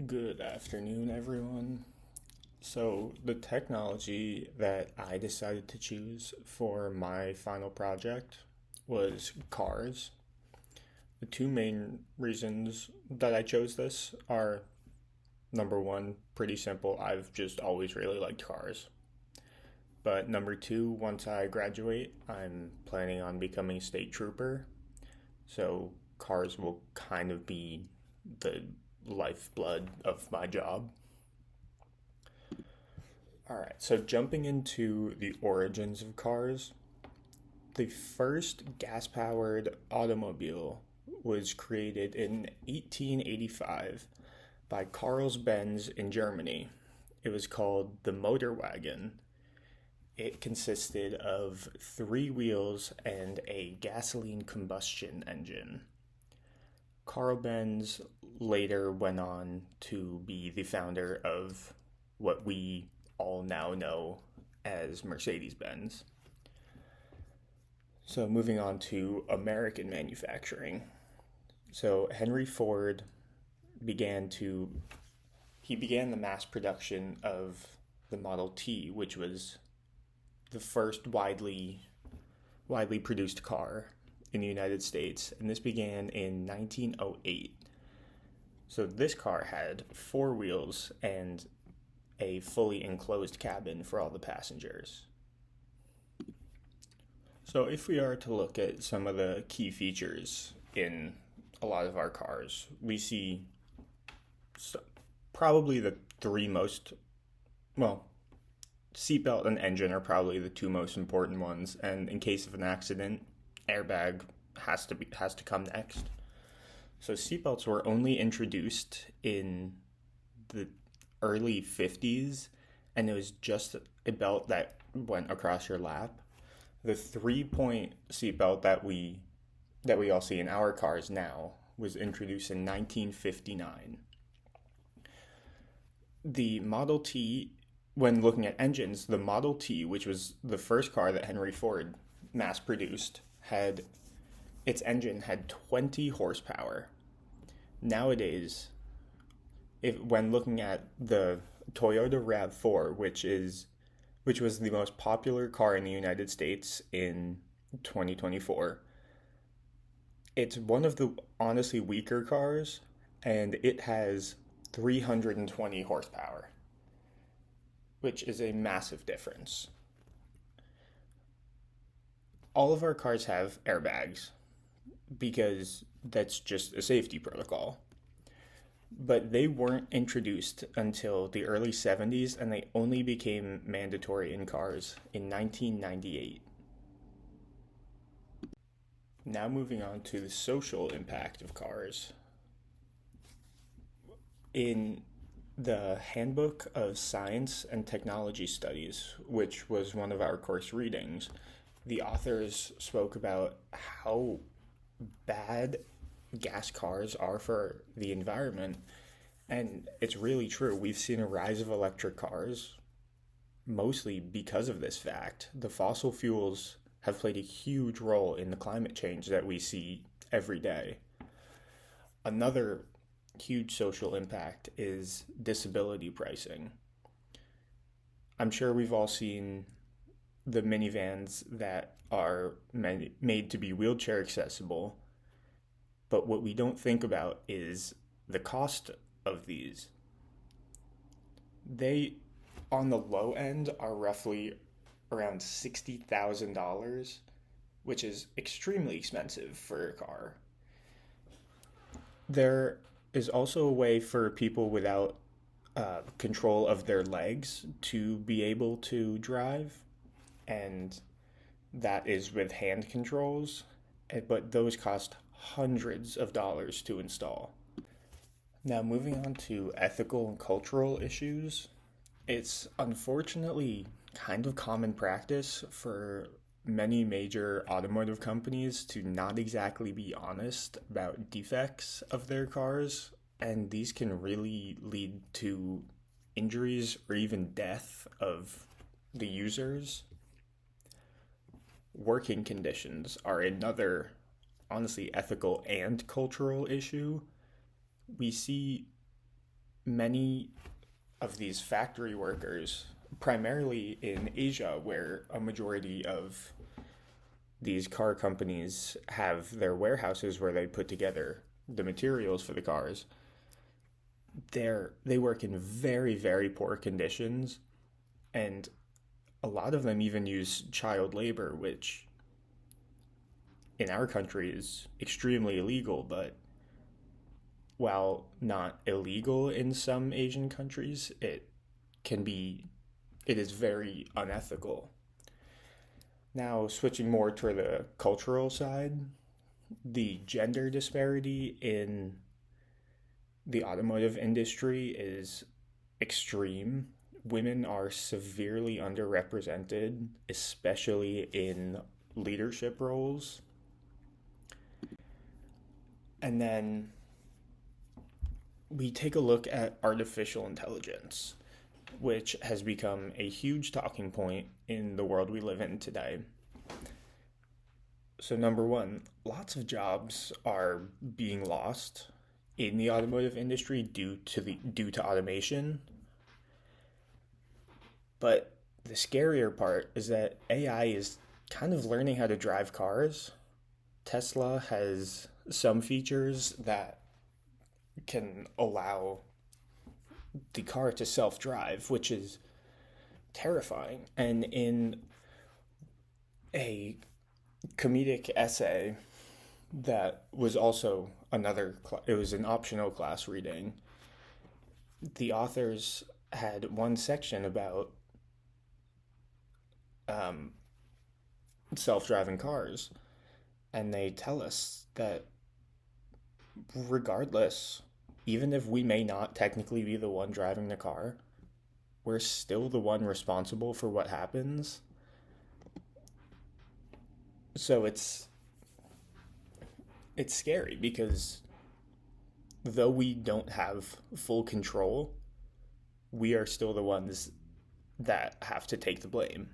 Good afternoon, everyone. So, the technology that I decided to choose for my final project was cars. The two main reasons that I chose this are number one, pretty simple. I've just always really liked cars. But number two, once I graduate, I'm planning on becoming a state trooper. So, cars will kind of be the lifeblood of my job. All right, so jumping into the origins of cars, the first gas powered automobile was created in 1885 by Carl Benz in Germany. It was called the motor wagon. It consisted of three wheels and a gasoline combustion engine. Carl Benz later went on to be the founder of what we all now know as Mercedes Benz. So, moving on to American manufacturing. So, Henry Ford began to he began the mass production of the Model T, which was the first widely produced car in the United States, and this began in 1908. So this car had four wheels and a fully enclosed cabin for all the passengers. So if we are to look at some of the key features in a lot of our cars, we see probably the three most, well, seatbelt and engine are probably the two most important ones, and in case of an accident, airbag has to come next. So seatbelts were only introduced in the early 50s, and it was just a belt that went across your lap. The 3-point seatbelt that we all see in our cars now was introduced in 1959. The Model T, when looking at engines, the Model T, which was the first car that Henry Ford mass produced, had its engine had 20 horsepower. Nowadays, when looking at the Toyota RAV4, which was the most popular car in the United States in 2024, it's one of the honestly weaker cars, and it has 320 horsepower, which is a massive difference. All of our cars have airbags because that's just a safety protocol. But they weren't introduced until the early 70s, and they only became mandatory in cars in 1998. Now moving on to the social impact of cars. In the Handbook of Science and Technology Studies, which was one of our course readings, the authors spoke about how bad gas cars are for the environment. And it's really true. We've seen a rise of electric cars mostly because of this fact. The fossil fuels have played a huge role in the climate change that we see every day. Another huge social impact is disability pricing. I'm sure we've all seen the minivans that are made to be wheelchair accessible, but what we don't think about is the cost of these. They, on the low end, are roughly around $60,000, which is extremely expensive for a car. There is also a way for people without control of their legs to be able to drive, and that is with hand controls, but those cost hundreds of dollars to install. Now, moving on to ethical and cultural issues, it's unfortunately kind of common practice for many major automotive companies to not exactly be honest about defects of their cars, and these can really lead to injuries or even death of the users. Working conditions are another, honestly, ethical and cultural issue. We see many of these factory workers, primarily in Asia, where a majority of these car companies have their warehouses where they put together the materials for the cars, they work in very, very poor conditions, and a lot of them even use child labor, which in our country is extremely illegal, but while not illegal in some Asian countries, it is very unethical. Now, switching more to the cultural side, the gender disparity in the automotive industry is extreme. Women are severely underrepresented, especially in leadership roles. And then we take a look at artificial intelligence, which has become a huge talking point in the world we live in today. So, number one, lots of jobs are being lost in the automotive industry due to automation. But the scarier part is that AI is kind of learning how to drive cars. Tesla has some features that can allow the car to self-drive, which is terrifying. And in a comedic essay that was also it was an optional class reading, the authors had one section about self-driving cars, and they tell us that regardless, even if we may not technically be the one driving the car, we're still the one responsible for what happens. So it's scary because though we don't have full control, we are still the ones that have to take the blame.